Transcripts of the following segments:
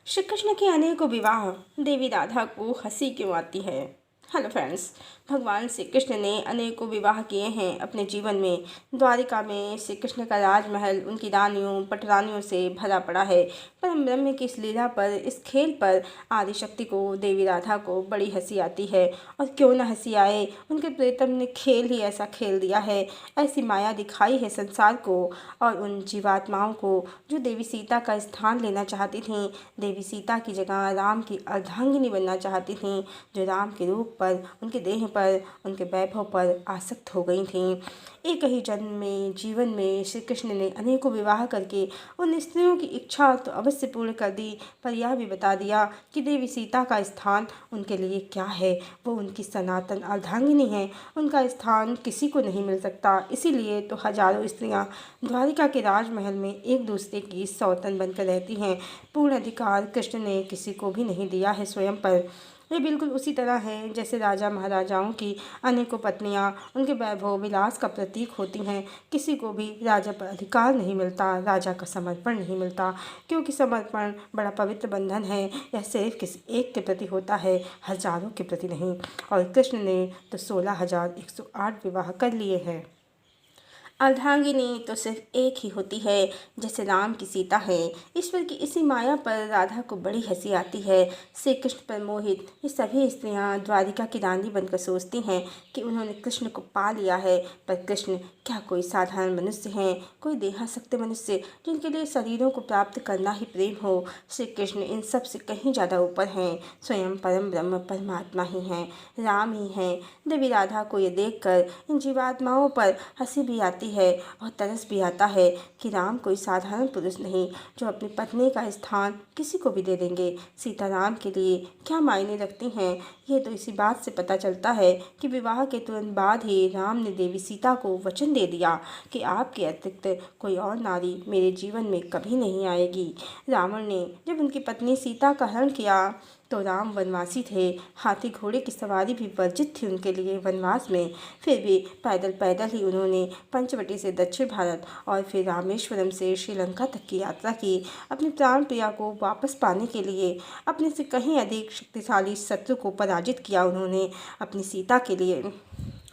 श्री कृष्ण के अनेकों विवाह देवी राधा को हंसी क्यों आती है। हेलो फ्रेंड्स, भगवान श्री कृष्ण ने अनेकों विवाह किए हैं अपने जीवन में। द्वारिका में श्री कृष्ण का राजमहल उनकी रानियों पटरानियों से भरा पड़ा है। परम ब्रह्म की इस लीला पर, इस खेल पर आदिशक्ति को, देवी राधा को बड़ी हंसी आती है। और क्यों न हंसी आए, उनके प्रीतम ने खेल ही ऐसा खेल दिया है, ऐसी माया दिखाई है संसार को और उन जीवात्माओं को जो देवी सीता का स्थान लेना चाहती थीं, देवी सीता की जगह राम की अर्धांगिनी बनना चाहती थीं, जो राम के रूप पर, उनके देह पर, उनके वैभव पर आसक्त हो गई थीं। एक ही जन्म में, जीवन में श्री कृष्ण ने अनेकों विवाह करके उन स्त्रियों की इच्छा तो अवश्य पूर्ण कर दी, पर यह भी बता दिया कि देवी सीता का स्थान उनके लिए क्या है। वो उनकी सनातन अर्धांगिनी है, उनका स्थान किसी को नहीं मिल सकता। इसीलिए तो हजारों स्त्रियां द्वारिका के राजमहल में एक दूसरे की सौतन बनकर रहती हैं। पूर्ण अधिकार कृष्ण ने किसी को भी नहीं दिया है स्वयं पर। ये बिल्कुल उसी तरह है जैसे राजा महाराजाओं की अनेकों पत्नियां उनके वैभव विलास का प्रतीक होती हैं। किसी को भी राजा पर अधिकार नहीं मिलता, राजा का समर्पण नहीं मिलता, क्योंकि समर्पण बड़ा पवित्र बंधन है। यह सिर्फ किसी एक के प्रति होता है, हजारों के प्रति नहीं। और कृष्ण ने तो 16,108 विवाह कर लिए हैं। अर्धांगिनी तो सिर्फ एक ही होती है, जैसे राम की सीता है। ईश्वर की इसी माया पर राधा को बड़ी हंसी आती है। श्री कृष्ण पर मोहित ये सभी स्त्रियां द्वारिका की रानी बनकर सोचती हैं कि उन्होंने कृष्ण को पा लिया है। पर कृष्ण क्या कोई साधारण मनुष्य हैं, कोई देहासक्त मनुष्य जिनके लिए शरीरों को प्राप्त करना ही प्रेम हो। श्री कृष्ण इन सब से कहीं ज़्यादा ऊपर हैं, स्वयं परम ब्रह्म परमात्मा ही हैं, राम ही हैं। देवी राधा को ये देखकर इन जीवात्माओं पर हंसी भी आती है और तरस भी आता है कि राम कोई साधारण पुरुष नहीं, जो अपनी पत्नी का स्थान किसी को भी दे देंगे। सीता राम के लिए क्या मायने रखती हैं, ये तो इसी बात से पता चलता है कि विवाह के तुरंत बाद ही राम ने देवी सीता को वचन दे दिया कि आपके अतिरिक्त कोई और नारी मेरे जीवन में कभी नहीं आएगी। रावण ने जब उनकी पत्नी सीता का हरण किया तो राम वनवासी थे, हाथी घोड़े की सवारी भी वर्जित थी उनके लिए वनवास में। फिर भी पैदल पैदल ही उन्होंने पंचवटी से दक्षिण भारत और फिर रामेश्वरम से श्रीलंका तक की यात्रा की, अपनी प्राण प्रिया को वापस पाने के लिए। अपने से कहीं अधिक शक्तिशाली शत्रु को पराजित किया उन्होंने अपनी सीता के लिए।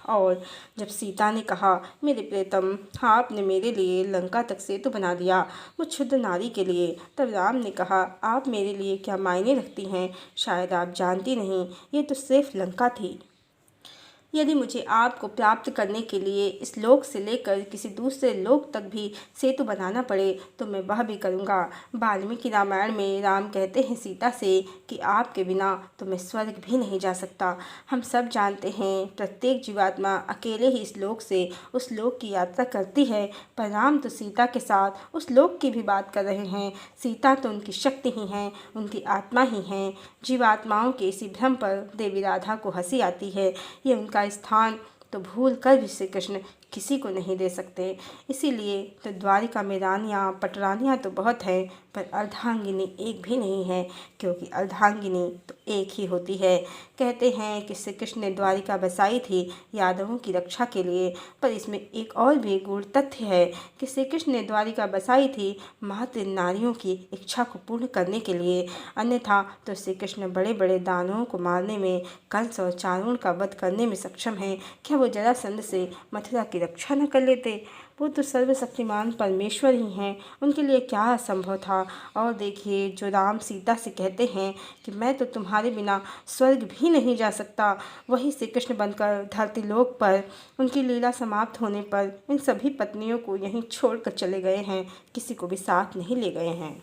और जब सीता ने कहा, मेरे प्रियतम, आपने मेरे लिए लंका तक सेतु बना दिया, वो क्षुद्र नारी के लिए, तब राम ने कहा, आप मेरे लिए क्या मायने रखती हैं, शायद आप जानती नहीं, ये तो सिर्फ लंका थी। यदि मुझे आपको प्राप्त करने के लिए इस लोक से लेकर किसी दूसरे लोक तक भी सेतु बनाना पड़े तो मैं वह भी करूँगा। वाल्मीकि रामायण में राम कहते हैं सीता से कि आपके बिना तो मैं स्वर्ग भी नहीं जा सकता। हम सब जानते हैं प्रत्येक जीवात्मा अकेले ही इस लोक से उस लोक की यात्रा करती है, पर राम तो सीता के साथ उस लोक की भी बात कर रहे हैं। सीता तो उनकी शक्ति ही हैं, उनकी आत्मा ही हैं। जीवात्माओं के इसी भ्रम पर देवी राधा को हंसी आती है। ये उनका स्थान तो भूल कर भी श्री कृष्ण किसी को नहीं दे सकते। इसीलिए तो द्वारिका में रानियाँ पटरानियाँ तो बहुत हैं, पर अर्धांगिनी एक भी नहीं है, क्योंकि अर्धांगिनी तो एक ही होती है। कहते हैं कि श्री कृष्ण ने द्वारिका बसाई थी यादवों की रक्षा के लिए, पर इसमें एक और भी गूढ़ तथ्य है कि श्री कृष्ण ने द्वारिका बसाई थी मात्र नारियों की इच्छा को पूर्ण करने के लिए। अन्यथा तो श्री कृष्ण बड़े बड़े दानवों को मारने में, कंस और चारुण का वध करने में सक्षम हैं। क्या वो जरासंध से मथुरा की रक्षा न कर लेते? वो तो सर्वशक्तिमान परमेश्वर ही हैं, उनके लिए क्या असंभव था। और देखिए, जो राम सीता से कहते हैं कि मैं तो तुम्हारे बिना स्वर्ग भी नहीं जा सकता, वही श्री कृष्ण बनकर धरती लोक पर उनकी लीला समाप्त होने पर इन सभी पत्नियों को यहीं छोड़कर चले गए हैं, किसी को भी साथ नहीं ले गए हैं।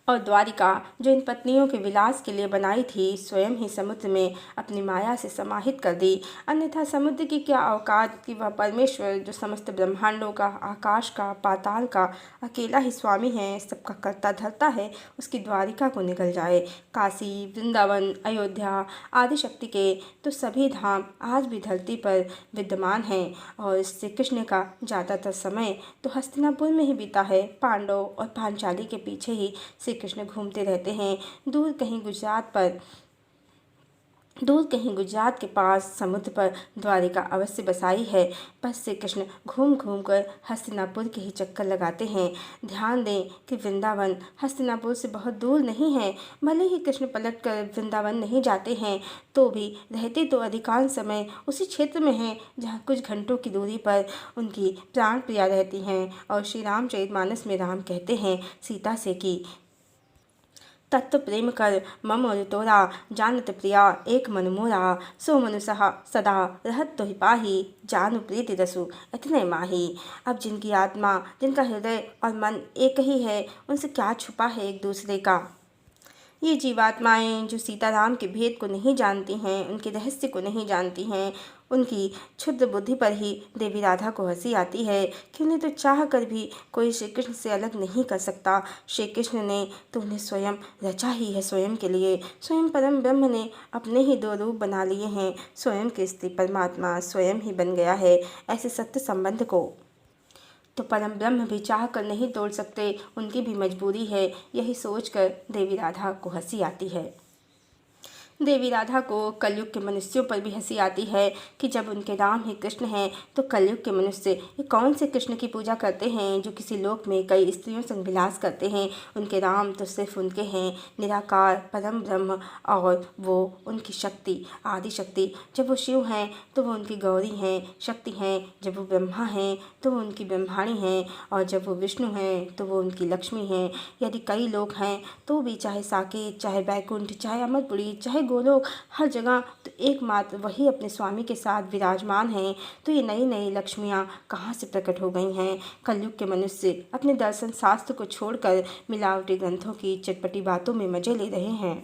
और द्वारिका जो इन पत्नियों के विलास के लिए बनाई थी, स्वयं ही समुद्र में अपनी माया से समाहित कर दी। अन्यथा समुद्र की क्या औकात कि वह परमेश्वर जो समस्त ब्रह्मांडों का, आकाश का, पाताल का अकेला ही स्वामी है, सबका करता धरता है, उसकी द्वारिका को निगल जाए। काशी, वृंदावन, अयोध्या आदि शक्ति के तो सभी धाम आज भी धरती पर विद्यमान हैं। और श्री कृष्ण का ज़्यादातर समय तो हस्तिनापुर में ही बीता है। पांडव और पांचाली के पीछे ही श्री कृष्ण घूमते रहते हैं। दूर कहीं गुजरात पर दूर कहीं गुजरात के पास समुद्र पर द्वारिका अवश्य बसाई है। बस श्री कृष्ण घूम घूम कर हस्तिनापुर के ही चक्कर लगाते हैं। ध्यान दें कि वृंदावन हस्तिनापुर से बहुत दूर नहीं है। भले ही कृष्ण पलट कर वृंदावन नहीं जाते हैं तो भी रहते तो अधिकांश समय उसी क्षेत्र में हैं जहाँ कुछ घंटों की दूरी पर उनकी प्राण प्रिया रहती हैं। और श्री रामचरितमानस में राम कहते हैं सीता से कि तत्व प्रेम कर मम और तोरा जानत प्रिया एक मन मोरा सो मनु सहा सदा रहत तो ही पाही जानु प्रीति रसु इतने माही। अब जिनकी आत्मा जिनका हृदय और मन एक ही है उनसे क्या छुपा है एक दूसरे का। ये जीवात्माएं जो सीताराम के भेद को नहीं जानती हैं, उनके रहस्य को नहीं जानती हैं, उनकी क्षुद्र बुद्धि पर ही देवी राधा को हंसी आती है कि उन्हें तो चाह कर भी कोई श्री कृष्ण से अलग नहीं कर सकता। श्री कृष्ण ने तो उन्हें स्वयं रचा ही है स्वयं के लिए। स्वयं परम ब्रह्म ने अपने ही दो रूप बना लिए हैं। स्वयं के स्त्री परमात्मा स्वयं ही बन गया है। ऐसे सत्य संबंध को तो परम ब्रह्म भी चाह कर नहीं तोड़ सकते, उनकी भी मजबूरी है। यही सोचकर देवी राधा को हंसी आती है। देवी राधा को कलयुग के मनुष्यों पर भी हंसी आती है कि जब उनके राम ही कृष्ण हैं तो कलयुग के मनुष्य ये कौन से कृष्ण की पूजा करते हैं जो किसी लोक में कई स्त्रियों संग विलास करते हैं। उनके राम तो सिर्फ उनके हैं, निराकार परम ब्रह्म, और वो उनकी शक्ति आदि शक्ति। जब वो शिव हैं तो वो उनकी गौरी हैं शक्ति हैं, जब वो ब्रह्मा हैं तो वो उनकी ब्रह्माणी हैं, और जब वो विष्णु हैं तो वो उनकी लक्ष्मी हैं। यदि कई लोग हैं तो भी चाहे साकेत, चाहे बैकुंठ, चाहे अमरपुरी, चाहे गोलोक, हर जगह तो एकमात्र वही अपने स्वामी के साथ विराजमान हैं। तो ये नई नई लक्ष्मियाँ कहाँ से प्रकट हो गई हैं। कलयुग के मनुष्य अपने दर्शन शास्त्र को छोड़कर मिलावटी ग्रंथों की चटपटी बातों में मजे ले रहे हैं।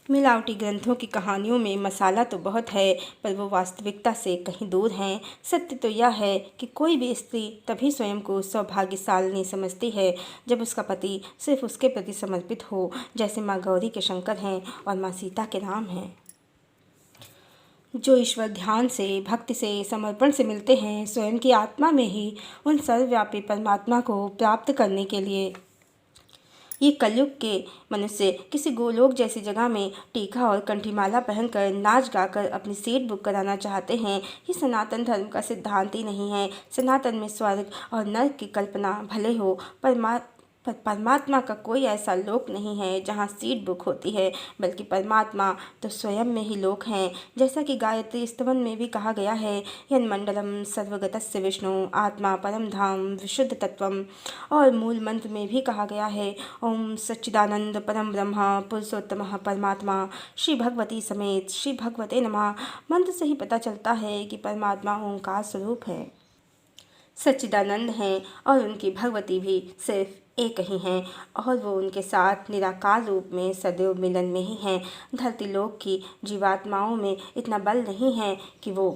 मिलावटी ग्रंथों की कहानियों में मसाला तो बहुत है पर वो वास्तविकता से कहीं दूर हैं। सत्य तो यह है कि कोई भी स्त्री तभी स्वयं को सौभाग्यशालिनी समझती है जब उसका पति सिर्फ उसके प्रति समर्पित हो, जैसे माँ गौरी के शंकर हैं और माँ सीता के राम हैं। जो ईश्वर ध्यान से, भक्ति से, समर्पण से मिलते हैं, स्वयं की आत्मा में ही उन सर्वव्यापी परमात्मा को प्राप्त करने के लिए ये कलयुग के मनुष्य किसी गोलोक जैसी जगह में टीका और कंठीमाला पहनकर नाच गाकर अपनी सीट बुक कराना चाहते हैं। ये सनातन धर्म का सिद्धांत ही नहीं है। सनातन में स्वर्ग और नर्क की कल्पना भले हो पर परमात्मा का कोई ऐसा लोक नहीं है जहाँ सीट बुक होती है, बल्कि परमात्मा तो स्वयं में ही लोक हैं। जैसा कि गायत्री स्तवन में भी कहा गया है, यन्मंडलम सर्वगतस्य विष्णु आत्मा परम धाम विशुद्ध तत्वम, और मूल मंत्र में भी कहा गया है ओम सच्चिदानंद परम ब्रह्मा पुरुषोत्तम परमात्मा श्री भगवती समेत श्री भगवते नमः। मंत्र से ही पता चलता है कि परमात्मा ओंकार स्वरूप है, सच्चिदानंद हैं, और उनकी भगवती भी सिर्फ एक ही हैं, और वो उनके साथ निराकार रूप में सदैव मिलन में ही हैं। धरती लोक की जीवात्माओं में इतना बल नहीं है कि वो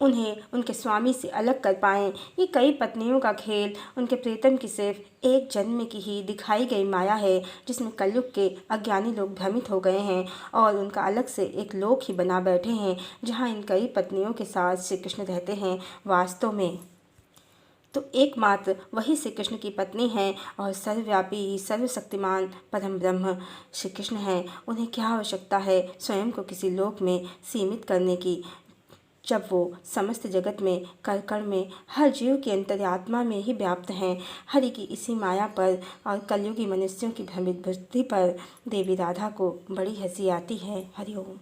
उन्हें उनके स्वामी से अलग कर पाएं। ये कई पत्नियों का खेल उनके प्रीतम की सिर्फ एक जन्म की ही दिखाई गई माया है, जिसमें कलयुग के अज्ञानी लोग भ्रमित हो गए हैं और उनका अलग से एक लोक ही बना बैठे हैं जहाँ इन कई पत्नियों के साथ श्री कृष्ण रहते हैं। वास्तव में तो एकमात्र वही श्री कृष्ण की पत्नी हैं और सर्वव्यापी सर्वशक्तिमान परम ब्रह्म श्री कृष्ण हैं। उन्हें क्या आवश्यकता है स्वयं को किसी लोक में सीमित करने की, जब वो समस्त जगत में कण कण में हर जीव की अंतर्यात्मा में ही व्याप्त हैं। हरि की इसी माया पर और कलयुगी मनुष्यों की भ्रमित बुद्धि पर देवी राधा को बड़ी हंसी आती है। हरि ओम।